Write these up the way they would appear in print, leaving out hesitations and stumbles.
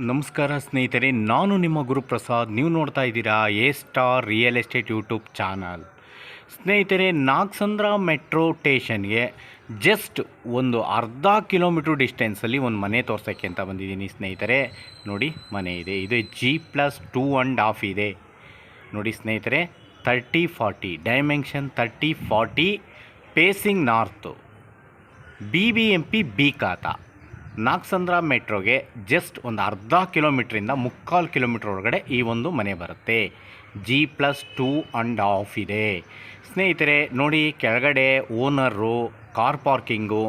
ನಮಸ್ಕಾರ ಸ್ನೇಹಿತರೆ, ನಾನು ನಿಮ್ಮ ಗುರುಪ್ರಸಾದ್. ನೀವು ನೋಡ್ತಾ ಇದ್ದೀರಾ A star real estate YouTube channel. ಸ್ನೇಹಿತರೆ, ನಾಗಸಂದ್ರ ಮೆಟ್ರೋ ಸ್ಟೇಷನ್ಗೆ ಜಸ್ಟ್ ಒಂದು ಅರ್ಧ ಕಿಲೋಮೀಟ್ರ್ ಡಿಸ್ಟೆನ್ಸಲ್ಲಿ ಒಂದು ಮನೆ ತೋರ್ಸೋಕ್ಕೆ ಅಂತ ಬಂದಿದ್ದೀನಿ ಸ್ನೇಹಿತರೆ. ನೋಡಿ, ಮನೆ ಇದೆ. ಇದು G+2.5 ಇದೆ. ನೋಡಿ ಸ್ನೇಹಿತರೆ, 30-40 dimension, 30-40, pacing north, BBMP B ಖಾತಾ. ನಾಗಸಂದ್ರ ಮೆಟ್ರೋಗೆ ಜಸ್ಟ್ ಒಂದು ಅರ್ಧ ಕಿಲೋಮೀಟ್ರಿಂದ 3/4 ಕಿಲೋಮೀಟ್ರ್ ಒಳಗಡೆ ಈ ಒಂದು ಮನೆ ಬರುತ್ತೆ. G+2.5 ಇದೆ ಸ್ನೇಹಿತರೆ. ನೋಡಿ, ಕೆಳಗಡೆ ಓನರು, ಕಾರ್ ಪಾರ್ಕಿಂಗು,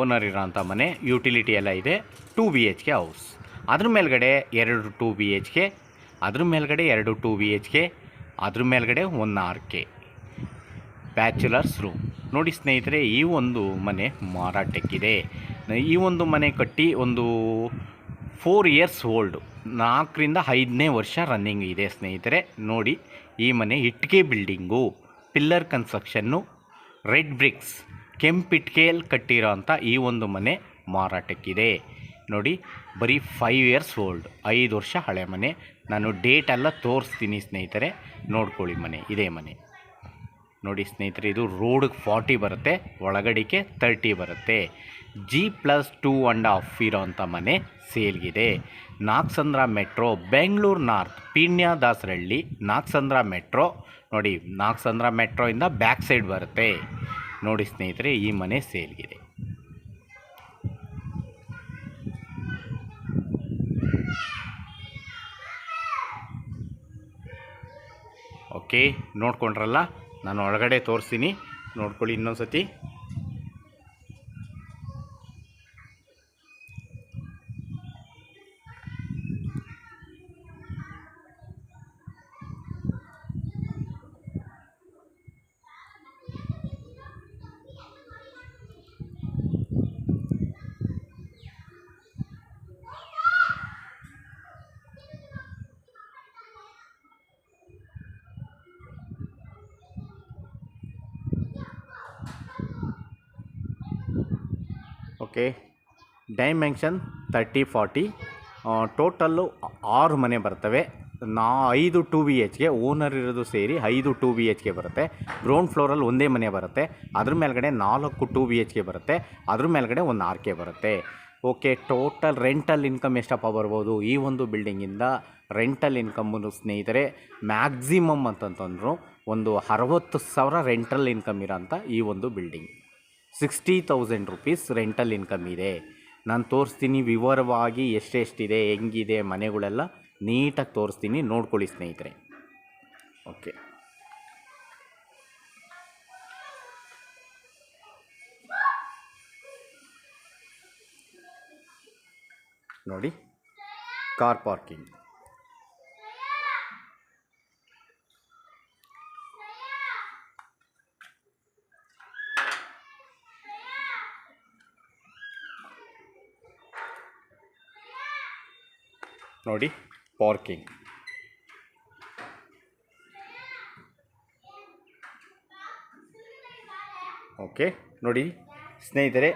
ಓನರ್ ಇರೋಂಥ ಮನೆ, ಯುಟಿಲಿಟಿ ಎಲ್ಲ ಇದೆ. 2 BHK ಹೌಸ್. ಅದ್ರ ಮೇಲ್ಗಡೆ 2 2 BHK, ಅದ್ರ ಮೇಲ್ಗಡೆ 2 2 BHK, ಅದ್ರ ಮೇಲ್ಗಡೆ 1 RK ಬ್ಯಾಚುಲರ್ಸ್ ರೂಮ್. ನೋಡಿ ಸ್ನೇಹಿತರೆ, ಈ ಒಂದು ಮನೆ ಮಾರಾಟಕ್ಕಿದೆ. ಈ ಒಂದು ಮನೆ ಕಟ್ಟಿ ಒಂದು 4 ಇಯರ್ಸ್ ಓಲ್ಡು, 4ರಿಂದ 5ನೇ ವರ್ಷ ರನ್ನಿಂಗ್ ಇದೆ ಸ್ನೇಹಿತರೆ. ನೋಡಿ, ಈ ಮನೆ ಇಟ್ಟಿಗೆ building, pillar construction, red bricks, ಕೆಂಪಿಟ್ಕೆಯಲ್ಲಿ ಕಟ್ಟಿರೋ ಅಂಥ ಈ ಒಂದು ಮನೆ ಮಾರಾಟಕ್ಕಿದೆ. ನೋಡಿ, ಬರೀ 5 ಇಯರ್ಸ್ ಓಲ್ಡ್, 5 ವರ್ಷ ಹಳೆ ಮನೆ. ನಾನು ಡೇಟೆಲ್ಲ ತೋರಿಸ್ತೀನಿ ಸ್ನೇಹಿತರೆ, ನೋಡ್ಕೊಳ್ಳಿ. ಮನೆ ಇದೇ ಮನೆ. ನೋಡಿ ಸ್ನೇಹಿತರೆ, ಇದು ರೋಡಿಗೆ 40 ಬರುತ್ತೆ, ಒಳಗಡೆಗೆ 30 ಬರುತ್ತೆ. G+2.5 ಇರೋಂಥ ಮನೆ ಸೇಲ್ಗಿದೆ. Nagasandra metro, Bengaluru north, Peenya Dasarahalli, Nagasandra metro. ನೋಡಿ, ನಾಗಸಂದ್ರ ಮೆಟ್ರೋಯಿಂದ ಬ್ಯಾಕ್ ಸೈಡ್ ಬರುತ್ತೆ. ನೋಡಿ ಸ್ನೇಹಿತರೆ, ಈ ಮನೆ ಸೇಲ್ಗಿದೆ. ಓಕೆ, ನೋಡ್ಕೊಂಡ್ರಲ್ಲ, ನಾನು ಒಳಗಡೆ ತೋರಿಸ್ತೀನಿ, ನೋಡ್ಕೊಳ್ಳಿ ಇನ್ನೊಂದು ಸತಿ. ಓಕೆ, ಡೈಮೆನ್ಷನ್ 30-40, ಟೋಟಲ್ಲು 6 ಮನೆ ಬರ್ತವೆ. 5 2 BHK, ಓನರ್ ಇರೋದು ಸೇರಿ 5 2 BHK ಬರುತ್ತೆ. ಗ್ರೌಂಡ್ ಫ್ಲೋರಲ್ಲಿ ಒಂದೇ ಮನೆ ಬರುತ್ತೆ, ಅದ್ರ ಮೇಲ್ಗಡೆ 4 2 BHK ಬರುತ್ತೆ, ಅದ್ರ ಮೇಲ್ಗಡೆ 1 RK ಬರುತ್ತೆ. ಓಕೆ, ಟೋಟಲ್ ರೆಂಟಲ್ ಇನ್ಕಮ್ ಎಷ್ಟಪ್ಪ ಬರ್ಬೋದು ಈ ಒಂದು ಬಿಲ್ಡಿಂಗಿಂದ? ರೆಂಟಲ್ ಇನ್ಕಮ್ಮು ಸ್ನೇಹಿತರೆ ಮ್ಯಾಕ್ಸಿಮಮ್ ಅಂತಂತಂದ್ರು ಒಂದು 60,000 ರೆಂಟಲ್ ಇನ್ಕಮ್ ಇರೋಂಥ ಈ ಒಂದು ಬಿಲ್ಡಿಂಗ್. 60,000 ರುಪೀಸ್ ರೆಂಟಲ್ ಇನ್ಕಮ್ ಇದೆ. ನಾನು ತೋರಿಸ್ತೀನಿ ವಿವರವಾಗಿ, ಎಷ್ಟೆಷ್ಟಿದೆ, ಹೆಂಗಿದೆ ಮನೆಗಳೆಲ್ಲ ನೀಟಾಗಿ ತೋರಿಸ್ತೀನಿ, ನೋಡ್ಕೊಳ್ಳಿ ಸ್ನೇಹಿತರೆ. ಓಕೆ, ನೋಡಿ, ಕಾರ್ ಪಾರ್ಕಿಂಗ್. ನೋಡಿ, ಪಾರ್ಕಿಂಗ್. ಓಕೆ, ನೋಡಿ ಸ್ನೇಹಿತರೆ,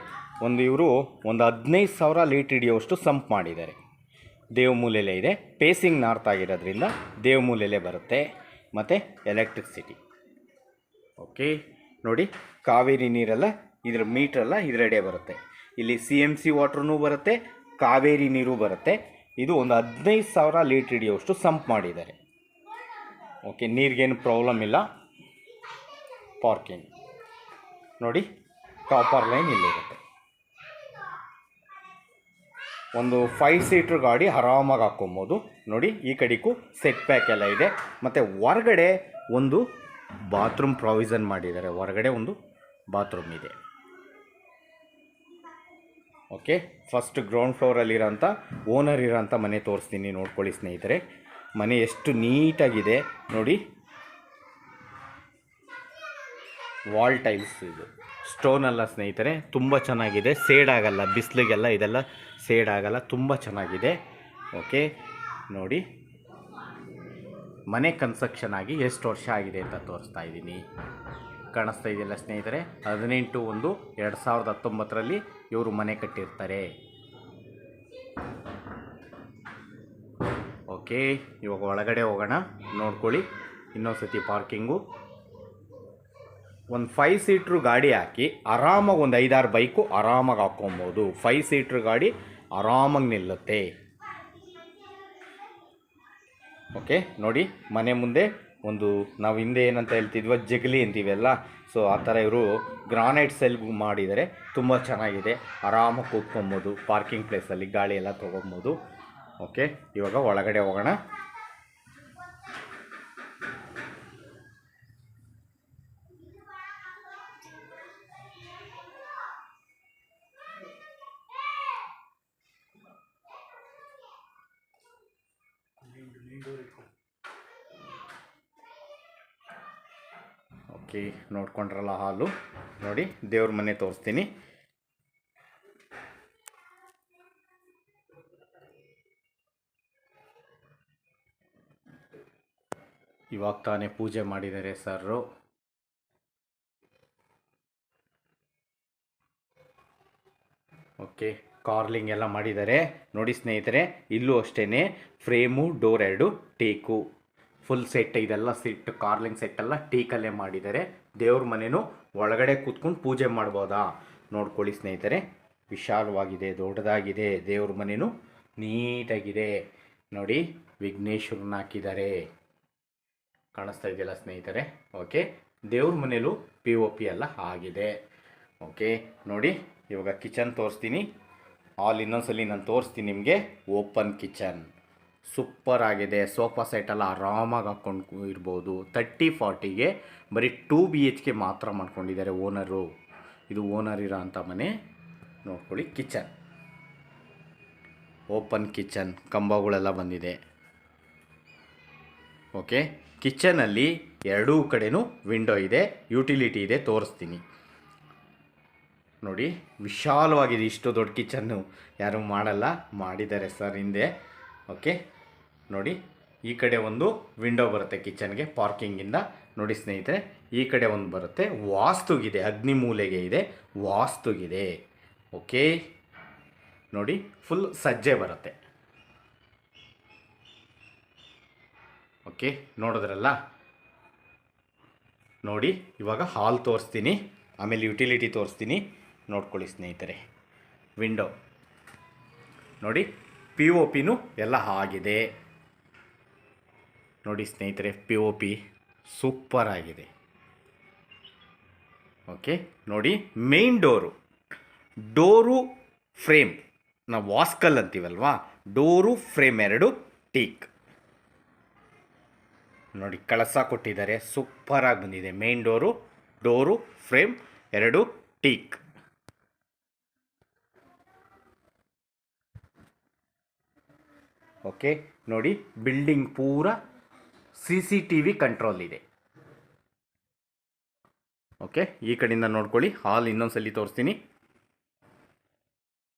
ಇವರು ಒಂದು 15,000 ಲೀಟ್ರ್ ಹಿಡಿಯುವಷ್ಟು ಸಂಪ್ ಮಾಡಿದ್ದಾರೆ. ದೇವಮೂಲೆಯಲ್ಲೇ ಇದೆ, ಪೇಸಿಂಗ್ ನಾರ್ತ್ ಆಗಿರೋದ್ರಿಂದ ದೇವಮೂಲೆಯಲ್ಲೇ ಬರುತ್ತೆ. ಮತ್ತು ಎಲೆಕ್ಟ್ರಿಸಿಟಿ. ಓಕೆ, ನೋಡಿ, ಕಾವೇರಿ ನೀರೆಲ್ಲ ಇದರ ಮೀಟ್ರೆಲ್ಲ ಇದರಡೆ ಬರುತ್ತೆ. ಇಲ್ಲಿ CMC ವಾಟ್ರೂ ಬರುತ್ತೆ, ಕಾವೇರಿ ನೀರು ಬರುತ್ತೆ. ಇದು ಒಂದು 15,000 ಲೀಟ್ರ್ ಹಿಡಿಯುವಷ್ಟು ಸಂಪ್ ಮಾಡಿದ್ದಾರೆ. ಓಕೆ, ನೀರಿಗೇನು ಪ್ರಾಬ್ಲಮ್ ಇಲ್ಲ. ಪಾರ್ಕಿಂಗ್ ನೋಡಿ, ಕಾಪರ್ ಲೈನ್ ಇಲ್ಲಿರುತ್ತೆ. ಒಂದು 5 ಸೀಟ್ರ್ ಗಾಡಿ ಆರಾಮಾಗಿ ಹಾಕ್ಕೊಬೋದು. ನೋಡಿ, ಈ ಕಡೆಗೂ ಸೆಟ್ ಬ್ಯಾಕ್ ಎಲ್ಲ ಇದೆ. ಮತ್ತು ಹೊರಗಡೆ ಒಂದು ಬಾತ್ರೂಮ್ ಪ್ರಾವಿಷನ್ ಮಾಡಿದ್ದಾರೆ. ಹೊರಗಡೆ ಒಂದು ಬಾತ್ರೂಮ್ ಇದೆ. ಓಕೆ, ಫಸ್ಟ್ ಗ್ರೌಂಡ್ ಫ್ಲೋರಲ್ಲಿರೋಂಥ ಓನರ್ ಇರೋಂಥ ಮನೆ ತೋರಿಸ್ತೀನಿ, ನೋಡ್ಕೊಳ್ಳಿ ಸ್ನೇಹಿತರೆ. ಮನೆ ಎಷ್ಟು ನೀಟಾಗಿದೆ ನೋಡಿ. ವಾಲ್ ಟೈಲ್ಸ್, ಇದು ಸ್ಟೋನ್ ಅಲ್ಲ ಸ್ನೇಹಿತರೆ, ತುಂಬ ಚೆನ್ನಾಗಿದೆ. ಸೇಡ್ ಆಗಲ್ಲ, ಬಿಸಿಲಿಗೆಲ್ಲ ಇದೆಲ್ಲ ಸೇಡ್ ಆಗಲ್ಲ, ತುಂಬ ಚೆನ್ನಾಗಿದೆ. ಓಕೆ, ನೋಡಿ, ಮನೆ ಕನ್ಸ್ಟ್ರಕ್ಷನ್ ಆಗಿ ಎಷ್ಟು ವರ್ಷ ಆಗಿದೆ ಅಂತ ತೋರಿಸ್ತಾ ಇದ್ದೀನಿ. ಕಾಣಿಸ್ತಾ ಇದೆಯಲ್ಲ ಸ್ನೇಹಿತರೆ, 18/1/2019ರಲ್ಲಿ ಇವರು ಮನೆ ಕಟ್ಟಿರ್ತಾರೆ. ಓಕೆ, ಇವಾಗ ಒಳಗಡೆ ಹೋಗೋಣ. ನೋಡ್ಕೊಳ್ಳಿ ಇನ್ನೊಂದು ಸತಿ ಪಾರ್ಕಿಂಗು. ಒಂದು 5 ಸೀಟ್ರು ಗಾಡಿ ಹಾಕಿ ಆರಾಮಾಗಿ ಒಂದು 5-6 ಬೈಕು ಆರಾಮಾಗಿ ಹಾಕ್ಕೊಬೋದು. 5 ಸೀಟ್ರ್ ಗಾಡಿ ಆರಾಮಾಗಿ ನಿಲ್ಲುತ್ತೆ. ಓಕೆ, ನೋಡಿ ಮನೆ ಮುಂದೆ ಒಂದು ನಾವು ಹಿಂದೆ ಏನಂತ ಹೇಳ್ತಿದ್ವ ಜಗಲಿ ಅಂತೀವಲ್ಲ, ಸೊ ಆ ಥರ ಇವರು ಗ್ರಾನೈಟ್ ಸೆಲ್ ಮಾಡಿದರೆ ತುಂಬ ಚೆನ್ನಾಗಿದೆ. ಆರಾಮಾಗಿ ಕೂತ್ಕೊಬೋದು ಪಾರ್ಕಿಂಗ್ ಪ್ಲೇಸಲ್ಲಿ, ಗಾಳಿ ಎಲ್ಲ ತೊಗೊಬೋದು. ಓಕೆ, ಇವಾಗ ಒಳಗಡೆ ಹೋಗೋಣ. ಓಕೆ, ನೋಡ್ಕೊಂಡ್ರಲ್ಲ ಹಾಲು. ನೋಡಿ ದೇವ್ರ ಮನೆ ತೋರಿಸ್ತೀನಿ. ಇವಾಗ ತಾನೇ ಪೂಜೆ ಮಾಡಿದ್ದಾರೆ ಸರ್ರು. ಓಕೆ, ಕಾರ್ಲಿಂಗ್ ಎಲ್ಲ ಮಾಡಿದ್ದಾರೆ ನೋಡಿ ಸ್ನೇಹಿತರೆ. ಇಲ್ಲೂ ಅಷ್ಟೇ frame, door 2 teak, full set. ಇದೆಲ್ಲ ಸೆಟ್ ಕಾರ್ಲಿಂಗ್ ಸೆಟ್ ಎಲ್ಲ ಟೀಕಲ್ಲೇ ಮಾಡಿದ್ದಾರೆ. ದೇವ್ರ ಮನೆಯೂ ಒಳಗಡೆ ಕೂತ್ಕೊಂಡು ಪೂಜೆ ಮಾಡ್ಬೋದಾ ನೋಡ್ಕೊಳ್ಳಿ ಸ್ನೇಹಿತರೆ. ವಿಶಾಲವಾಗಿದೆ, ದೊಡ್ಡದಾಗಿದೆ. ದೇವ್ರ ಮನೆಯೂ ನೀಟಾಗಿದೆ. ನೋಡಿ ವಿಘ್ನೇಶ್ವರನ ಹಾಕಿದ್ದಾರೆ, ಕಾಣಿಸ್ತಾ ಇದೆಯಲ್ಲ ಸ್ನೇಹಿತರೆ. ಓಕೆ, ದೇವ್ರ ಮನೇಲೂ POP ಎಲ್ಲ ಆಗಿದೆ. ಓಕೆ, ನೋಡಿ ಇವಾಗ ಕಿಚನ್ ತೋರಿಸ್ತೀನಿ. ಇನ್ನೊಂದ್ಸಲಿ ನಾನು ತೋರಿಸ್ತೀನಿ ನಿಮಗೆ. ಓಪನ್ ಕಿಚನ್ ಸೂಪರ್ ಆಗಿದೆ. ಸೋಫಾ ಸೆಟ್ಟೆಲ್ಲ ಆರಾಮಾಗಿ ಹಾಕ್ಕೊಂಡು ಇರ್ಬೋದು. 30-40ಗೆ ಬರೀ 2 BHK ಮಾತ್ರ ಮಾಡ್ಕೊಂಡಿದ್ದಾರೆ ಓನರು. ಇದು ಓನರ್ ಇರೋ ಅಂಥ ಮನೆ. ನೋಡ್ಕೊಳ್ಳಿ ಕಿಚನ್, ಓಪನ್ ಕಿಚನ್, ಕಂಬಗಳೆಲ್ಲ ಬಂದಿದೆ. ಓಕೆ, ಕಿಚನಲ್ಲಿ ಎರಡೂ ಕಡೆನೂ ವಿಂಡೋ ಇದೆ, ಯುಟಿಲಿಟಿ ಇದೆ, ತೋರಿಸ್ತೀನಿ ನೋಡಿ. ವಿಶಾಲವಾಗಿದೆ. ಇಷ್ಟು ದೊಡ್ಡ ಕಿಚನ್ನು ಯಾರೂ ಮಾಡಲ್ಲ, ಮಾಡಿದ್ದಾರೆ ಸರ್ ಹಿಂದೆ. ಓಕೆ, ನೋಡಿ ಈ ಕಡೆ ಒಂದು ವಿಂಡೋ ಬರುತ್ತೆ ಕಿಚನ್ಗೆ ಪಾರ್ಕಿಂಗಿಂದ. ನೋಡಿ ಸ್ನೇಹಿತರೆ, ಈ ಕಡೆ ಒಂದು ಬರುತ್ತೆ, ವಾಸ್ತುಗಿದೆ, ಅಗ್ನಿ ಮೂಲೆಗೆ ಇದೆ, ವಾಸ್ತುಗಿದೆ. ಓಕೆ, ನೋಡಿ ಫುಲ್ ಸಜ್ಜೆ ಬರುತ್ತೆ. ಓಕೆ, ನೋಡಿದ್ರಲ್ಲ. ನೋಡಿ ಇವಾಗ ಹಾಲ್ ತೋರಿಸ್ತೀನಿ, ಆಮೇಲೆ ಯುಟಿಲಿಟಿ ತೋರಿಸ್ತೀನಿ. ನೋಡ್ಕೊಳ್ಳಿ ಸ್ನೇಹಿತರೆ. ವಿಂಡೋ ನೋಡಿ, POPನೂ ಎಲ್ಲ ಆಗಿದೆ ನೋಡಿ ಸ್ನೇಹಿತರೆ. POP ಸೂಪರ್ ಆಗಿದೆ. ಓಕೆ, ನೋಡಿ ಮೇನ್ ಡೋರು ಫ್ರೇಮ್, ನಾವು ವಾಸ್ಕಲ್ ಅಂತೀವಲ್ವಾ, ಡೋರು ಫ್ರೇಮ್ 2 ಟೀಕ್. ನೋಡಿ ಕಳಸ ಕೊಟ್ಟಿದ್ದಾರೆ, ಸೂಪರಾಗಿ ಬಂದಿದೆ. Main door frame 2 teak. Okay, ನೋಡಿ ಬಿಲ್ಡಿಂಗ್ ಪೂರ CCTV ಕಂಟ್ರೋಲ್ ಇದೆ. ಓಕೆ, ಈ ಕಡೆಯಿಂದ ನೋಡ್ಕೊಳ್ಳಿ. ಹಾಲ್ ಇನ್ನೊಂದ್ಸಲಿ ತೋರಿಸ್ತೀನಿ.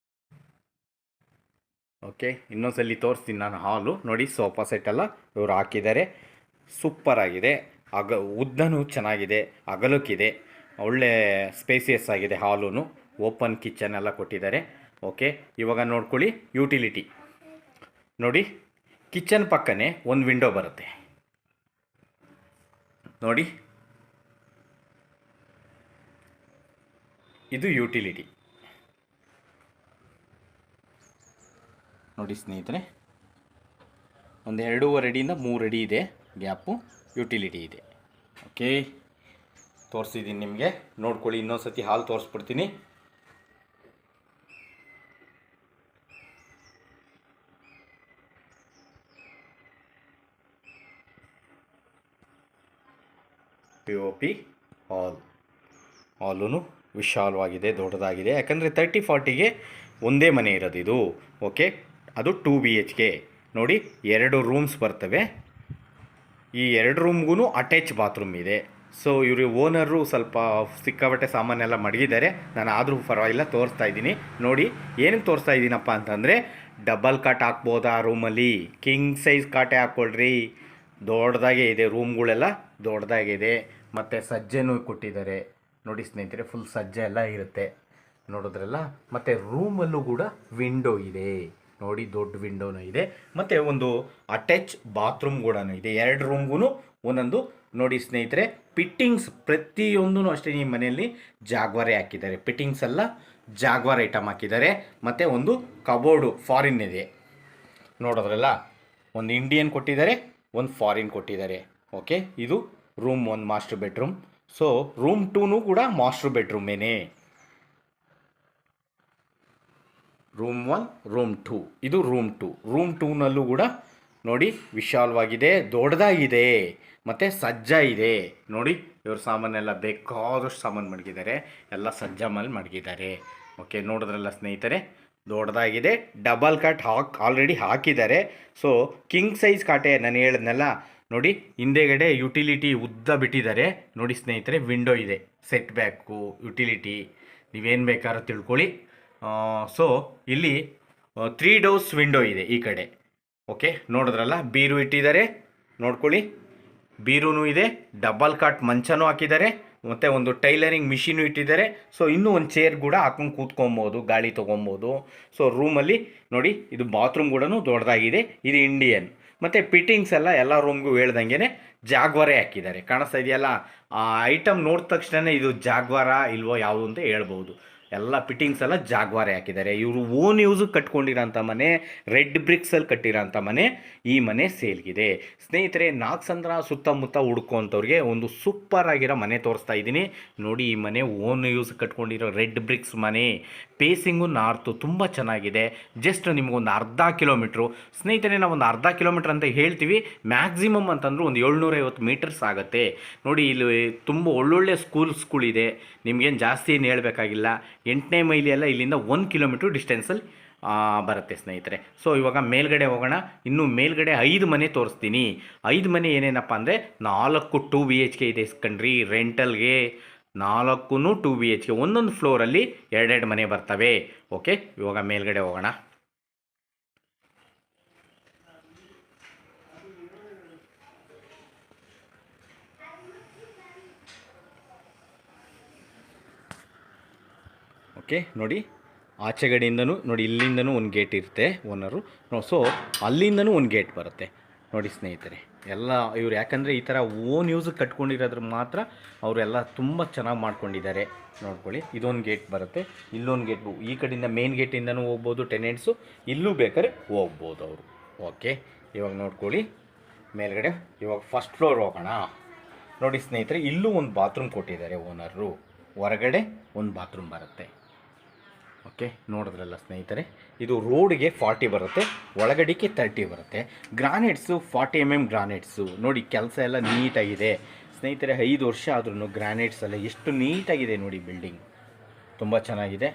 ಓಕೆ, ಇನ್ನೊಂದ್ಸಲಿ ತೋರಿಸ್ತೀನಿ ನಾನು ಹಾಲು. ನೋಡಿ ಸೋಫಾ ಸೆಟ್ ಎಲ್ಲ ಇವರು ಹಾಕಿದ್ದಾರೆ, ಸೂಪರ್ ಆಗಿದೆ. ಉದ್ದನೂ ಚೆನ್ನಾಗಿದೆ, ಅಗಲಕ್ಕಿದೆ, ಒಳ್ಳೆ ಸ್ಪೇಸಿಯಸ್ ಆಗಿದೆ ಹಾಲು. ಓಪನ್ ಕಿಚನ್ ಎಲ್ಲ ಕೊಟ್ಟಿದ್ದಾರೆ. ಓಕೆ, ಇವಾಗ ನೋಡ್ಕೊಳ್ಳಿ ಯುಟಿಲಿಟಿ. ನೋಡಿ ಕಿಚನ್ ಪಕ್ಕನೇ ಒಂದು ವಿಂಡೋ ಬರುತ್ತೆ. ನೋಡಿ ಇದು ಯುಟಿಲಿಟಿ. ನೋಡಿ ಸ್ನೇಹಿತರೆ, ಒಂದು 2.5 ಅಡಿಯಿಂದ 3 ಅಡಿ ಇದೆ ಗ್ಯಾಪು, ಯುಟಿಲಿಟಿ ಇದೆ. ಓಕೆ, ತೋರಿಸಿದ್ದೀನಿ ನಿಮಗೆ. ನೋಡ್ಕೊಳ್ಳಿ, ಇನ್ನೊಂದು ಸತಿ ಹಾಲ್ ತೋರಿಸ್ಬಿಡ್ತೀನಿ. POP ಹಾಲೂ ವಿಶಾಲವಾಗಿದೆ, ದೊಡ್ಡದಾಗಿದೆ. ಯಾಕಂದರೆ 30-40ಗೆ ಒಂದೇ ಮನೆ ಇರೋದು ಇದು. ಓಕೆ, ಅದು 2 BHK. ನೋಡಿ 2 ರೂಮ್ಸ್ ಬರ್ತವೆ. ಈ 2 ರೂಮ್ಗೂ ಅಟ್ಯಾಚ್ ಬಾತ್ರೂಮ್ ಇದೆ. ಸೊ ಇವರು ಓನರು ಸ್ವಲ್ಪ ಸಿಕ್ಕಾಬಟ್ಟೆ ಸಾಮಾನೆಲ್ಲ ಮಡಗಿದ್ದಾರೆ. ನಾನು ಆದರೂ ಪರವಾಗಿಲ್ಲ ತೋರಿಸ್ತಾ ಇದ್ದೀನಿ. ನೋಡಿ ಏನಕ್ಕೆ ತೋರಿಸ್ತಾ ಇದ್ದೀನಪ್ಪ ಅಂತಂದರೆ, ಡಬಲ್ ಕಾಟ್ ಹಾಕ್ಬೋದಾ ರೂಮಲ್ಲಿ, ಕಿಂಗ್ ಸೈಜ್ ಕಾಟೇ ಹಾಕ್ಕೊಳ್ರಿ. ದೊಡ್ಡದಾಗೆ ಇದೆ, ರೂಮ್ಗಳೆಲ್ಲ ದೊಡ್ಡದಾಗಿದೆ. ಮತ್ತು ಸಜ್ಜೆನೂ ಕೊಟ್ಟಿದ್ದಾರೆ ನೋಡಿ ಸ್ನೇಹಿತರೆ. ಫುಲ್ ಸಜ್ಜೆ ಎಲ್ಲ ಇರುತ್ತೆ, ನೋಡಿದ್ರಲ್ಲ. ಮತ್ತು ರೂಮಲ್ಲೂ ಕೂಡ ವಿಂಡೋ ಇದೆ. ನೋಡಿ ದೊಡ್ಡ ವಿಂಡೋನು ಇದೆ, ಮತ್ತು ಒಂದು ಅಟ್ಯಾಚ್ ಬಾತ್ರೂಮ್ ಕೂಡ ಇದೆ. 2 ರೂಮ್ಗೂ ಒಂದೊಂದು. ನೋಡಿ ಸ್ನೇಹಿತರೆ, ಪಿಟ್ಟಿಂಗ್ಸ್ ಪ್ರತಿಯೊಂದೂ ಅಷ್ಟೇ ಈ ಮನೆಯಲ್ಲಿ ಜಾಗ್ವಾರೆ ಹಾಕಿದ್ದಾರೆ. ಪಿಟ್ಟಿಂಗ್ಸ್ ಎಲ್ಲ ಜಾಗ್ವಾರ್ ಐಟಮ್ ಹಾಕಿದ್ದಾರೆ. ಮತ್ತು ಒಂದು ಕಬೋರ್ಡು ಫಾರಿನ್ ಇದೆ, ನೋಡೋದ್ರಲ್ಲ, ಒಂದು ಇಂಡಿಯನ್ ಕೊಟ್ಟಿದ್ದಾರೆ, ಒಂದು ಫಾರಿನ್ ಕೊಟ್ಟಿದ್ದಾರೆ. ಓಕೆ, ಇದು room 1 master bedroom. So room 2 ಕೂಡ ಮಾಸ್ಟರ್ ಬೆಡ್ರೂಮೇನೆ. ರೂಮ್ 1, ರೂಮ್ 2, ಇದು ರೂಮ್ 2. ರೂಮ್ 2ನಲ್ಲೂ ಕೂಡ ನೋಡಿ ವಿಶಾಲವಾಗಿದೆ, ದೊಡ್ಡದಾಗಿದೆ, ಮತ್ತು ಸಜ್ಜ ಇದೆ. ನೋಡಿ ಇವ್ರ ಸಾಮಾನೆಲ್ಲ ಬೇಕಾದಷ್ಟು ಸಾಮಾನು ಮಡಗಿದ್ದಾರೆ, ಎಲ್ಲ ಸಜ್ಜ ಮೇಲೆ ಮಡಗಿದ್ದಾರೆ. ಓಕೆ, ನೋಡಿದ್ರಲ್ಲ ಸ್ನೇಹಿತರೆ, ದೊಡ್ಡದಾಗಿದೆ. ಡಬಲ್ ಕಾಟ್ ಆಲ್ರೆಡಿ ಹಾಕಿದ್ದಾರೆ. ಸೊ ಕಿಂಗ್ ಸೈಜ್ ಕಾಟೆ ನಾನು ಹೇಳಿದ್ನಲ್ಲ. ನೋಡಿ ಹಿಂದೆಗಡೆ ಯುಟಿಲಿಟಿ ಉದ್ದ ಬಿಟ್ಟಿದ್ದಾರೆ. ನೋಡಿ ಸ್ನೇಹಿತರೆ, ವಿಂಡೋ ಇದೆ, ಸೆಟ್ ಬ್ಯಾಕು, ಯುಟಿಲಿಟಿ, ನೀವೇನು ಬೇಕಾದ್ರೂ ತಿಳ್ಕೊಳ್ಳಿ. ಸೊ ಇಲ್ಲಿ 3 ಡೋರ್ಸ್ ವಿಂಡೋ ಇದೆ ಈ ಕಡೆ. ಓಕೆ, ನೋಡಿದ್ರಲ್ಲ, ಬೀರು ಇಟ್ಟಿದ್ದಾರೆ, ನೋಡ್ಕೊಳ್ಳಿ, ಬೀರೂ ಇದೆ, ಡಬಲ್ ಕಾಟ್ ಮಂಚನೂ ಹಾಕಿದ್ದಾರೆ, ಮತ್ತು ಒಂದು ಟೈಲರಿಂಗ್ ಮಿಷಿನು ಇಟ್ಟಿದ್ದಾರೆ. ಸೊ ಇನ್ನೂ ಒಂದು ಚೇರ್ ಕೂಡ ಹಾಕೊಂಡು ಕೂತ್ಕೊಬೋದು, ಗಾಳಿ ತೊಗೊಬೋದು. ಸೊ ರೂಮಲ್ಲಿ ನೋಡಿ, ಇದು ಬಾತ್ರೂಮ್ ಕೂಡ ದೊಡ್ಡದಾಗಿದೆ, ಇದು ಇಂಡಿಯನ್. ಮತ್ತು ಪಿಟ್ಟಿಂಗ್ಸ್ ಎಲ್ಲ ರೂಮ್ಗೂ ಹೇಳ್ದಂಗೆ ಜಾಗ್ವಾರೇ ಹಾಕಿದ್ದಾರೆ. ಕಾಣಿಸ್ತಾ ಇದೆಯಲ್ಲ, ಆ ಐಟಮ್ ನೋಡಿದ ತಕ್ಷಣ ಇದು ಜಾಗ್ವಾರ ಇಲ್ವೋ ಯಾವುದು ಅಂತ ಹೇಳ್ಬೋದು. ಎಲ್ಲ ಫಿಟ್ಟಿಂಗ್ಸ್ ಎಲ್ಲ ಜಾಗ್ವಾರೆ ಹಾಕಿದ್ದಾರೆ. ಇವರು ಓನ್ ಯೂಸಿಗೆ ಕಟ್ಕೊಂಡಿರೋಂಥ ಮನೆ, ರೆಡ್ ಬ್ರಿಕ್ಸಲ್ಲಿ ಕಟ್ಟಿರೋಂಥ ಮನೆ. ಈ ಮನೆ ಸೇಲ್ಗಿದೆ ಸ್ನೇಹಿತರೆ. ನಾಗಸಂದ್ರ ಸುತ್ತಮುತ್ತ ಹುಡ್ಕೋಂಥವ್ರಿಗೆ ಒಂದು ಸೂಪರ್ ಆಗಿರೋ ಮನೆ ತೋರಿಸ್ತಾ ಇದ್ದೀನಿ. ನೋಡಿ, ಈ ಮನೆ ಓನ್ ಯೂಸ್ ಕಟ್ಕೊಂಡಿರೋ ರೆಡ್ ಬ್ರಿಕ್ಸ್ ಮನೆ. ಪೇಸಿಂಗು ನಾರ್ತು ತುಂಬ ಚೆನ್ನಾಗಿದೆ. ಜಸ್ಟ್ ನಿಮಗೊಂದು ಅರ್ಧ ಕಿಲೋಮೀಟ್ರು ಸ್ನೇಹಿತರೆ, ನಾವು ಒಂದು ಅರ್ಧ ಕಿಲೋಮೀಟ್ರ್ ಅಂತ ಹೇಳ್ತೀವಿ, ಮ್ಯಾಕ್ಸಿಮಮ್ ಅಂತಂದ್ರೆ ಒಂದು 750 ಮೀಟರ್ಸ್ ಆಗುತ್ತೆ. ನೋಡಿ, ಇಲ್ಲಿ ತುಂಬ ಒಳ್ಳೊಳ್ಳೆ ಸ್ಕೂಲ್ಸ್ಗಳಿದೆ, ನಿಮಗೇನು ಜಾಸ್ತಿ ಏನು ಹೇಳಬೇಕಾಗಿಲ್ಲ. 8ನೇ ಮೈಲಿ ಎಲ್ಲ ಇಲ್ಲಿಂದ 1 ಕಿಲೋಮೀಟ್ರ್ ಡಿಸ್ಟೆನ್ಸಲ್ಲಿ ಬರುತ್ತೆ ಸ್ನೇಹಿತರೆ. ಸೊ ಇವಾಗ ಮೇಲ್ಗಡೆ ಹೋಗೋಣ. ಇನ್ನು ಮೇಲ್ಗಡೆ 5 ಮನೆ ತೋರಿಸ್ತೀನಿ. 5 ಮನೆ ಏನೇನಪ್ಪ ಅಂದರೆ 4 2 BHK ಇದೆ ಕಣ್ರಿ. ರೆಂಟಲ್ಗೆ 4 2 BHK, ಒಂದೊಂದು ಫ್ಲೋರಲ್ಲಿ 2 ಮನೆ ಬರ್ತವೆ. ಓಕೆ, ಇವಾಗ ಮೇಲ್ಗಡೆ ಹೋಗೋಣ. ಓಕೆ, ನೋಡಿ ಆಚೆಗಡೆಯಿಂದನೂ ನೋಡಿ, ಇಲ್ಲಿಂದನೂ ಒಂದು ಗೇಟ್ ಇರುತ್ತೆ ಓನರು. ಸೊ ಅಲ್ಲಿಂದನೂ ಒಂದು ಗೇಟ್ ಬರುತ್ತೆ. ನೋಡಿ ಸ್ನೇಹಿತರೆ, ಎಲ್ಲ ಇವ್ರು ಯಾಕಂದರೆ ಈ ಥರ ಓನ್ ಯೂಸಿಗೆ ಕಟ್ಕೊಂಡಿರೋದ್ರ ಮಾತ್ರ ಅವರೆಲ್ಲ ತುಂಬ ಚೆನ್ನಾಗಿ ಮಾಡ್ಕೊಂಡಿದ್ದಾರೆ. ನೋಡ್ಕೊಳ್ಳಿ, ಇದೊಂದು ಗೇಟ್ ಬರುತ್ತೆ, ಇಲ್ಲೊಂದು ಗೇಟ್, ಈ ಕಡೆಯಿಂದ ಮೇನ್ ಗೇಟಿಂದನೂ ಹೋಗ್ಬೋದು ಟೆನೆಂಟ್ಸು, ಇಲ್ಲೂ ಬೇಕಾದ್ರೆ ಹೋಗ್ಬೋದು ಅವರು. ಓಕೆ, ಇವಾಗ ನೋಡ್ಕೊಳ್ಳಿ ಮೇಲ್ಗಡೆ. ಇವಾಗ ಫಸ್ಟ್ ಫ್ಲೋರ್ ಹೋಗೋಣ. ನೋಡಿ ಸ್ನೇಹಿತರೆ, ಇಲ್ಲೂ ಒಂದು ಬಾತ್ರೂಮ್ ಕೊಟ್ಟಿದ್ದಾರೆ ಓನರು. ಹೊರಗಡೆ ಒಂದು ಬಾತ್ರೂಮ್ ಬರುತ್ತೆ. ಓಕೆ, ನೋಡಿದ್ರಲ್ಲ ಸ್ನೇಹಿತರೆ, ಇದು ರೋಡ್ಗೆ 40 ಬರುತ್ತೆ, ಒಳಗಡೆಗೆ 30 ಬರುತ್ತೆ. ಗ್ರಾನೈಟ್ಸು 40 mm ಗ್ರಾನೈಟ್ಸು. ನೋಡಿ ಕೆಲಸ ಎಲ್ಲ ನೀಟಾಗಿದೆ ಸ್ನೇಹಿತರೆ. 5 ವರ್ಷ ಆದ್ರೂ ಗ್ರಾನೈಟ್ಸ್ ಎಲ್ಲ ಎಷ್ಟು ನೀಟಾಗಿದೆ ನೋಡಿ. ಬಿಲ್ಡಿಂಗ್ ತುಂಬ ಚೆನ್ನಾಗಿದೆ.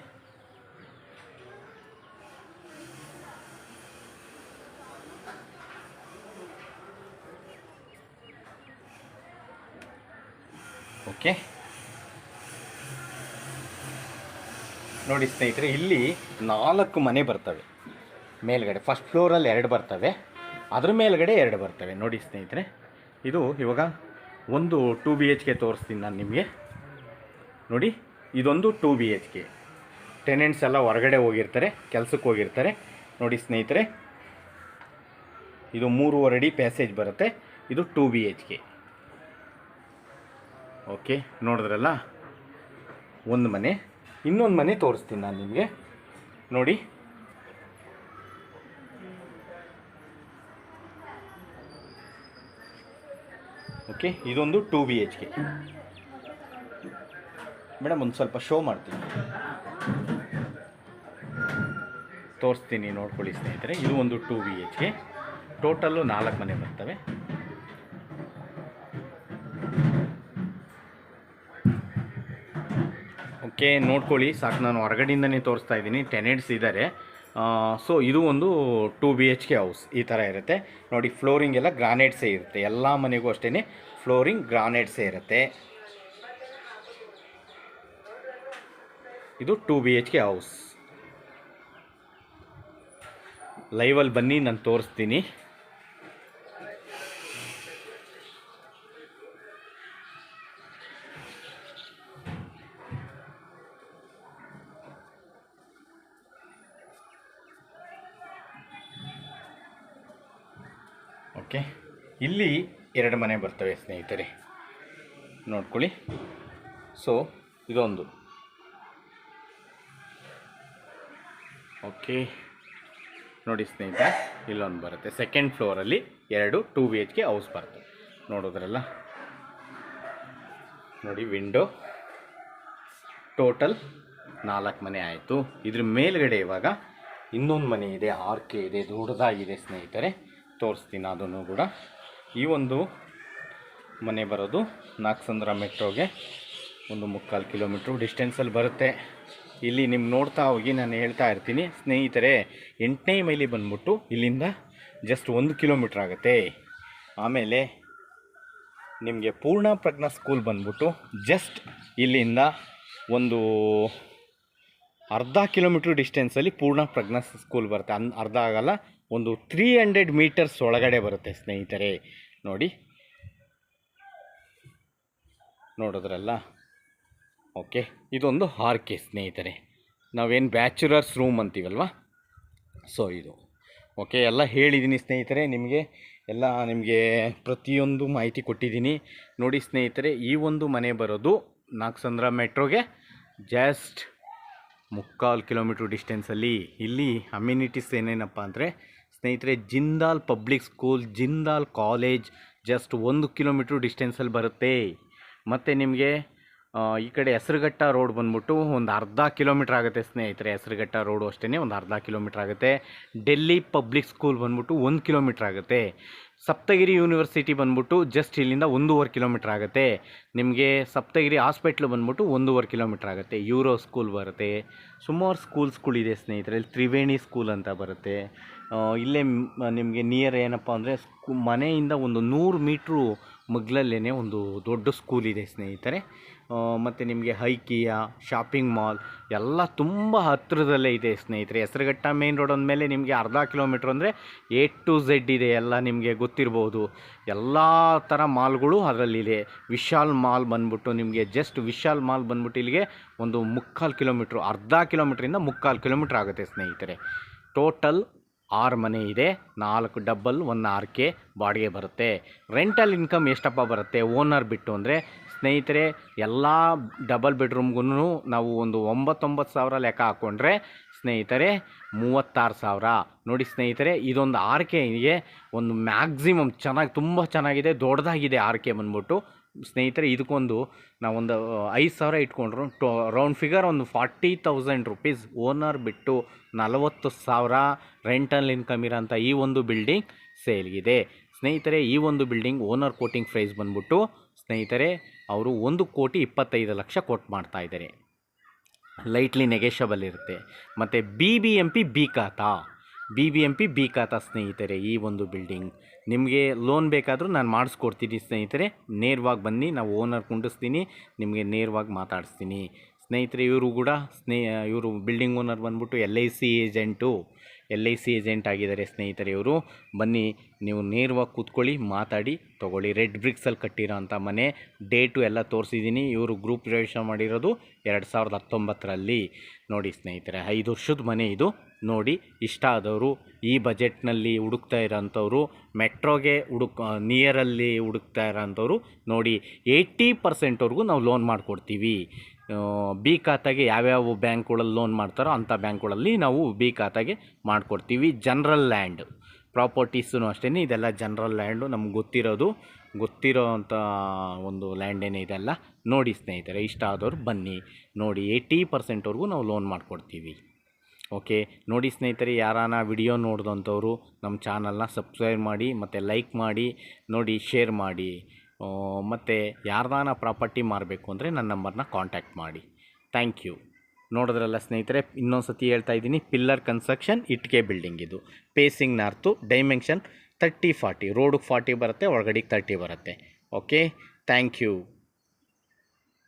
ಓಕೆ, ನೋಡಿ ಸ್ನೇಹಿತರೆ, ಇಲ್ಲಿ 4 ಮನೆ ಬರ್ತವೆ ಮೇಲ್ಗಡೆ. ಫಸ್ಟ್ ಫ್ಲೋರಲ್ಲಿ 2 ಬರ್ತವೆ, ಅದ್ರ ಮೇಲ್ಗಡೆ 2 ಬರ್ತವೆ. ನೋಡಿ ಸ್ನೇಹಿತರೆ, ಇದು ಇವಾಗ ಒಂದು 2 BHK ತೋರಿಸ್ತೀನಿ ನಾನು ನಿಮಗೆ. ನೋಡಿ, ಇದೊಂದು 2 BHK. ಟೆನೆಂಟ್ಸ್ ಎಲ್ಲ ಹೊರಗಡೆ ಹೋಗಿರ್ತಾರೆ, ಕೆಲಸಕ್ಕೆ ಹೋಗಿರ್ತಾರೆ. ನೋಡಿ ಸ್ನೇಹಿತರೆ, ಇದು 3.5 ಅಡಿ ಪ್ಯಾಸೇಜ್ ಬರುತ್ತೆ. ಇದು 2 BHK. ಓಕೆ, ನೋಡಿದ್ರಲ್ಲ, ಒಂದು ಮನೆ. ಇನ್ನೊಂದು ಮನೆ ತೋರಿಸ್ತೀನಿ ನಾನು ನಿಮಗೆ. ನೋಡಿ, ಓಕೆ, ಇದೊಂದು 2 BHK. ಮೇಡಮ್ ಒಂದು ಸ್ವಲ್ಪ ಶೋ ಮಾಡ್ತೀನಿ, ತೋರಿಸ್ತೀನಿ, ನೋಡ್ಕೊಳ್ಳಿ ಸ್ನೇಹಿತರೆ. ಇದು ಒಂದು 2 BHK. ಟೋಟಲ್ಲು 4 ಮನೆ ಬರ್ತವೆ. ಓಕೆ, ನೋಡ್ಕೊಳ್ಳಿ ಸಾಕು, ನಾನು ಹೊರಗಡೆಯಿಂದನೇ ತೋರಿಸ್ತಾ ಇದ್ದೀನಿ. ಟೆನೆಂಟ್ಸ್ ಇದ್ದಾರೆ. ಸೊ ಇದು ಒಂದು 2 BHK ಹೌಸ್ ಈ ಥರ ಇರುತ್ತೆ. ನೋಡಿ, ಫ್ಲೋರಿಂಗ್ ಎಲ್ಲ ಗ್ರಾನೈಟ್ಸೇ ಇರುತ್ತೆ. ಎಲ್ಲ ಮನೆಗೂ ಅಷ್ಟೇ ಫ್ಲೋರಿಂಗ್ ಗ್ರಾನೈಟ್ಸೇ ಇರುತ್ತೆ. ಇದು 2 BHK ಹೌಸ್. ಲೈವಲ್ಲಿ ಬನ್ನಿ, ನಾನು ತೋರಿಸ್ತೀನಿ. ಓಕೆ, ಇಲ್ಲಿ 2 ಮನೆ ಬರ್ತವೆ ಸ್ನೇಹಿತರೆ, ನೋಡ್ಕೊಳ್ಳಿ. ಸೊ ಇದೊಂದು, ಓಕೆ ನೋಡಿ ಸ್ನೇಹಿತರೆ, ಇಲ್ಲೊಂದು ಬರುತ್ತೆ. ಸೆಕೆಂಡ್ ಫ್ಲೋರಲ್ಲಿ 2 2 BHK ಹೌಸ್ ಬರುತ್ತೆ. ನೋಡೋದ್ರಲ್ಲ, ನೋಡಿ ವಿಂಡೋ. ಟೋಟಲ್ 4 ಮನೆ ಆಯಿತು. ಇದ್ರ ಮೇಲ್ಗಡೆ ಇವಾಗ ಇನ್ನೊಂದು ಮನೆ ಇದೆ, ಆರ್ಕೆ ಇದೆ, ದೊಡ್ಡದಾಗಿದೆ ಸ್ನೇಹಿತರೆ, ತೋರಿಸ್ತೀನಿ ಅದನ್ನು ಕೂಡ. ಈ ಒಂದು ಮನೆ ಬರೋದು ನಾಗಸಂದ್ರ ಮೆಟ್ರೋಗೆ 1.25 ಕಿಲೋಮೀಟ್ರ್ ಡಿಸ್ಟೆನ್ಸಲ್ಲಿ ಬರುತ್ತೆ. ಇಲ್ಲಿ ನಿಮ್ಗೆ ನೋಡ್ತಾ ಹೋಗಿ ನಾನು ಹೇಳ್ತಾ ಇರ್ತೀನಿ ಸ್ನೇಹಿತರೆ, 8ನೇ ಮೈಲಿ ಬಂದ್ಬಿಟ್ಟು ಇಲ್ಲಿಂದ ಜಸ್ಟ್ 1 ಕಿಲೋಮೀಟ್ರ್ ಆಗುತ್ತೆ. ಆಮೇಲೆ ನಿಮಗೆ ಪೂರ್ಣ ಪ್ರಜ್ಞಾ ಸ್ಕೂಲ್ ಬಂದ್ಬಿಟ್ಟು ಜಸ್ಟ್ ಇಲ್ಲಿಂದ ಒಂದು ಅರ್ಧ ಕಿಲೋಮೀಟ್ರ್ ಡಿಸ್ಟೆನ್ಸಲ್ಲಿ ಪೂರ್ಣ ಪ್ರಜ್ಞಾ ಸ್ಕೂಲ್ ಬರುತ್ತೆ. ಅರ್ಧ ಆಗಲ್ಲ, ಒಂದು 300 ಮೀಟರ್ಸ್ ಒಳಗಡೆ ಬರುತ್ತೆ ಸ್ನೇಹಿತರೆ. ನೋಡಿ, ನೋಡಿದ್ರಲ್ಲ. ಓಕೆ, ಇದೊಂದು ಆರ್ಕೆ ಸ್ನೇಹಿತರೆ, ನಾವೇನು ಬ್ಯಾಚುಲರ್ಸ್ ರೂಮ್ ಅಂತೀವಲ್ವ, ಸೊ ಇದು. ಓಕೆ, ಎಲ್ಲ ಹೇಳಿದ್ದೀನಿ ಸ್ನೇಹಿತರೆ, ನಿಮಗೆ ಪ್ರತಿಯೊಂದು ಮಾಹಿತಿ ಕೊಟ್ಟಿದ್ದೀನಿ. ನೋಡಿ ಸ್ನೇಹಿತರೆ, ಈ ಒಂದು ಮನೆ ಬರೋದು ನಾಗಸಂದ್ರ ಮೆಟ್ರೋಗೆ ಜಸ್ಟ್ 3/4 ಕಿಲೋಮೀಟ್ರ್ ಡಿಸ್ಟೆನ್ಸಲ್ಲಿ. ಇಲ್ಲಿ ಅಮ್ಯುನಿಟೀಸ್ ಏನೇನಪ್ಪ ಅಂದರೆ ಸ್ನೇಹಿತರೆ, Jindal public school, Jindal college just 1 kilometre ಡಿಸ್ಟೆನ್ಸಲ್ಲಿ ಬರುತ್ತೆ. ಮತ್ತು ನಿಮಗೆ ಈ ಕಡೆ ಹೆಸರುಘಟ್ಟ ರೋಡ್ ಬಂದ್ಬಿಟ್ಟು ಒಂದು ಅರ್ಧ ಕಿಲೋಮೀಟ್ರ್ ಆಗುತ್ತೆ ಸ್ನೇಹಿತರೆ. ಹೆಸರುಘಟ್ಟ ರೋಡು ಅಷ್ಟೇ ಒಂದು ಅರ್ಧ ಕಿಲೋಮೀಟ್ರ್ ಆಗುತ್ತೆ. ಡೆಲ್ಲಿ ಪಬ್ಲಿಕ್ ಸ್ಕೂಲ್ ಬಂದ್ಬಿಟ್ಟು 1 ಕಿಲೋಮೀಟ್ರ್ ಆಗುತ್ತೆ. ಸಪ್ತಗಿರಿ ಯೂನಿವರ್ಸಿಟಿ ಬಂದ್ಬಿಟ್ಟು ಜಸ್ಟ್ ಇಲ್ಲಿಂದ 1.5 ಕಿಲೋಮೀಟ್ರ್ ಆಗುತ್ತೆ. ನಿಮಗೆ ಸಪ್ತಗಿರಿ ಹಾಸ್ಪಿಟ್ಲ್ ಬಂದ್ಬಿಟ್ಟು 1.5 ಕಿಲೋಮೀಟ್ರ್ ಆಗುತ್ತೆ. ಯೂರೋ ಸ್ಕೂಲ್ ಬರುತ್ತೆ. ಸುಮಾರು ಸ್ಕೂಲ್ಸ್ಗಳಿದೆ ಸ್ನೇಹಿತರೆ. ಇಲ್ಲಿ ತ್ರಿವೇಣಿ ಸ್ಕೂಲ್ ಅಂತ ಬರುತ್ತೆ. ಇಲ್ಲೇ ನಿಮಗೆ ನಿಯರ್ ಏನಪ್ಪ ಅಂದರೆ ಮನೆಯಿಂದ ಒಂದು 100 ಮೀಟ್ರು ಮಗ್ಲಲ್ಲೇ ಒಂದು ದೊಡ್ಡ ಸ್ಕೂಲ್ ಇದೆ ಸ್ನೇಹಿತರೆ. ಮತ್ತು ನಿಮಗೆ ಐಕಿಯಾ, ಶಾಪಿಂಗ್ ಮಾಲ್ ಎಲ್ಲ ತುಂಬ ಹತ್ತಿರದಲ್ಲೇ ಇದೆ ಸ್ನೇಹಿತರೆ. ಹೆಸರುಘಟ್ಟ ಮೇನ್ ರೋಡ್ ಅಂದಮೇಲೆ ನಿಮಗೆ ಅರ್ಧ ಕಿಲೋಮೀಟ್ರ್ ಅಂದರೆ A to Z ಇದೆ, ಎಲ್ಲ ನಿಮಗೆ ಗೊತ್ತಿರ್ಬೋದು. ಎಲ್ಲ ಥರ ಮಾಲ್ಗಳು ಅದರಲ್ಲಿದೆ. ವಿಶಾಲ್ ಮಾಲ್ ಬಂದ್ಬಿಟ್ಟು ನಿಮಗೆ ಜಸ್ಟ್ ವಿಶಾಲ್ ಮಾಲ್ ಬಂದ್ಬಿಟ್ಟು ಇಲ್ಲಿಗೆ ಒಂದು 3/4 ಕಿಲೋಮೀಟ್ರು, ಅರ್ಧ ಕಿಲೋಮೀಟ್ರಿಂದ 3/4 ಕಿಲೋಮೀಟ್ರ್ ಆಗುತ್ತೆ ಸ್ನೇಹಿತರೆ. ಟೋಟಲ್ 6 ಮನೆ ಇದೆ. 4 ಡಬಲ್ 1 ಆರ್ಕೆ ಬಾಡಿಗೆ ಬರುತ್ತೆ. ರೆಂಟಲ್ ಇನ್ಕಮ್ ಎಷ್ಟಪ್ಪ ಬರುತ್ತೆ ಓನರ್ ಬಿಟ್ಟು ಅಂದರೆ ಸ್ನೇಹಿತರೆ, ಎಲ್ಲ ಡಬಲ್ ಬೆಡ್ರೂಮ್ಗೂ ನಾವು ಒಂದು 9,000 ಲೆಕ್ಕ ಹಾಕ್ಕೊಂಡ್ರೆ ಸ್ನೇಹಿತರೆ 36,000. ನೋಡಿ ಸ್ನೇಹಿತರೆ, ಇದೊಂದು ಆರ್ಕೆಗೆ ಒಂದು ಮ್ಯಾಕ್ಸಿಮಮ್ ತುಂಬ ಚೆನ್ನಾಗಿದೆ, ದೊಡ್ಡದಾಗಿದೆ ಆರ್ಕೆ ಬಂದ್ಬಿಟ್ಟು ಸ್ನೇಹಿತರೆ. ಇದಕ್ಕೊಂದು ನಾವೊಂದು 5,000 ಇಟ್ಕೊಂಡ್ರು ರೌಂಡ್ ಫಿಗರ್ ಒಂದು 40,000 ರುಪೀಸ್ ಓನರ್ ಬಿಟ್ಟು 40,000 ರೆಂಟಲ್ ಇನ್ಕಮ್ ಇರೋಂಥ ಈ ಒಂದು ಬಿಲ್ಡಿಂಗ್ ಸೇಲ್ಗಿದೆ ಸ್ನೇಹಿತರೆ. ಈ ಒಂದು ಬಿಲ್ಡಿಂಗ್ ಓನರ್ ಕೋಟಿಂಗ್ ಪ್ರೈಸ್ ಬಂದ್ಬಿಟ್ಟು ಸ್ನೇಹಿತರೆ ಅವರು 1,25,00,000 ಕೋಟ್ ಮಾಡ್ತಾಯಿದ್ದಾರೆ. ಲೈಟ್ಲಿ ನೆಗೆಷಬಲ್ ಇರುತ್ತೆ. ಮತ್ತು BBMP ಬಿ ಖಾತಾ ಸ್ನೇಹಿತರೆ. ಈ ಒಂದು ಬಿಲ್ಡಿಂಗ್ ನಿಮಗೆ ಲೋನ್ ಬೇಕಾದರೂ ನಾನು ಮಾಡಿಸ್ಕೊಡ್ತೀನಿ ಸ್ನೇಹಿತರೆ. ನೇರವಾಗಿ ಬನ್ನಿ, ನಾವು ಓನರ್ ಕುಂಡಿಸ್ತೀನಿ, ನಿಮಗೆ ನೇರವಾಗಿ ಮಾತಾಡಿಸ್ತೀನಿ ಸ್ನೇಹಿತರೆ. ಇವರು ಕೂಡ ಇವರು ಬಿಲ್ಡಿಂಗ್ ಓನರ್ ಬಂದ್ಬಿಟ್ಟು LIC ಏಜೆಂಟ್ ಆಗಿದ್ದಾರೆ ಸ್ನೇಹಿತರೆ. ಇವರು ಬನ್ನಿ, ನೀವು ನೇರವಾಗಿ ಕೂತ್ಕೊಳ್ಳಿ, ಮಾತಾಡಿ ತೊಗೊಳ್ಳಿ. ರೆಡ್ ಬ್ರಿಕ್ಸಲ್ಲಿ ಕಟ್ಟಿರೋ ಅಂಥ ಮನೆ, ಡೇಟು ಎಲ್ಲ ತೋರಿಸಿದ್ದೀನಿ. ಇವರು ಗ್ರೂಪ್ ಪ್ರವೇಶ ಮಾಡಿರೋದು 2019ರಲ್ಲಿ. ನೋಡಿ ಸ್ನೇಹಿತರೆ, 5 ವರ್ಷದ ಮನೆ ಇದು. ನೋಡಿ, ಇಷ್ಟ ಆದವರು ಈ ಬಜೆಟ್ನಲ್ಲಿ ಹುಡುಕ್ತಾ ಇರೋಂಥವ್ರು, ಮೆಟ್ರೋಗೆ ನಿಯರಲ್ಲಿ ಹುಡುಕ್ತಾ ಇರೋಂಥವ್ರು ನೋಡಿ, 80%ವರೆಗೂ ನಾವು ಲೋನ್ ಮಾಡಿಕೊಡ್ತೀವಿ. ಬಿ ಖಾತಾಗೆ ಯಾವ್ಯಾವ ಬ್ಯಾಂಕ್ಗಳಲ್ಲಿ ಲೋನ್ ಮಾಡ್ತಾರೋ ಅಂಥ ಬ್ಯಾಂಕ್ಗಳಲ್ಲಿ ನಾವು ಬಿ ಖಾತಾಗೆ ಮಾಡಿಕೊಡ್ತೀವಿ. ಜನರಲ್ ಲ್ಯಾಂಡ್ ಪ್ರಾಪರ್ಟೀಸೂ ಅಷ್ಟೇ, ಇದೆಲ್ಲ ಜನರಲ್ ಲ್ಯಾಂಡು, ನಮ್ಗೆ ಗೊತ್ತಿರೋ ಅಂಥ ಒಂದು ಲ್ಯಾಂಡೇನೇ ಇದೆಲ್ಲ. ನೋಡಿ ಸ್ನೇಹಿತರೆ, ಇಷ್ಟ ಆದವ್ರು ಬನ್ನಿ ನೋಡಿ, 80%ವರೆಗೂ ನಾವು ಲೋನ್ ಮಾಡಿಕೊಡ್ತೀವಿ. ಓಕೆ, ನೋಡಿ ಸ್ನೇಹಿತರೆ, ಯಾರಾನ ವಿಡಿಯೋ ನೋಡಿದಂಥವ್ರು ನಮ್ಮ ಚಾನಲ್ನ ಸಬ್ಸ್ಕ್ರೈಬ್ ಮಾಡಿ ಮತ್ತು ಲೈಕ್ ಮಾಡಿ, ನೋಡಿ ಶೇರ್ ಮಾಡಿ. ಮತ್ತು ಯಾರ್ದಾನ ಪ್ರಾಪರ್ಟಿ ಮಾರಬೇಕು ಅಂದರೆ ನನ್ನ ನಂಬರ್ನ ಕಾಂಟ್ಯಾಕ್ಟ್ ಮಾಡಿ. Thank you. ನೋಡಿದ್ರಲ್ಲ ಸ್ನೇಹಿತರೆ, ಇನ್ನೊಂದು ಸತಿ ಹೇಳ್ತಾ ಇದ್ದೀನಿ, ಪಿಲ್ಲರ್ ಕನ್ಸ್ಟ್ರಕ್ಷನ್ ಇಟ್ಟಿಗೆ ಬಿಲ್ಡಿಂಗ್ ಇದು. ಪೇಸಿಂಗ್ ನಾರ್ತು, ಡೈಮೆನ್ಷನ್ 30-40, ರೋಡಿಗೆ 40 ಬರುತ್ತೆ, ಒಳಗಡೆಗೆ 30 ಬರುತ್ತೆ. Okay, thank you.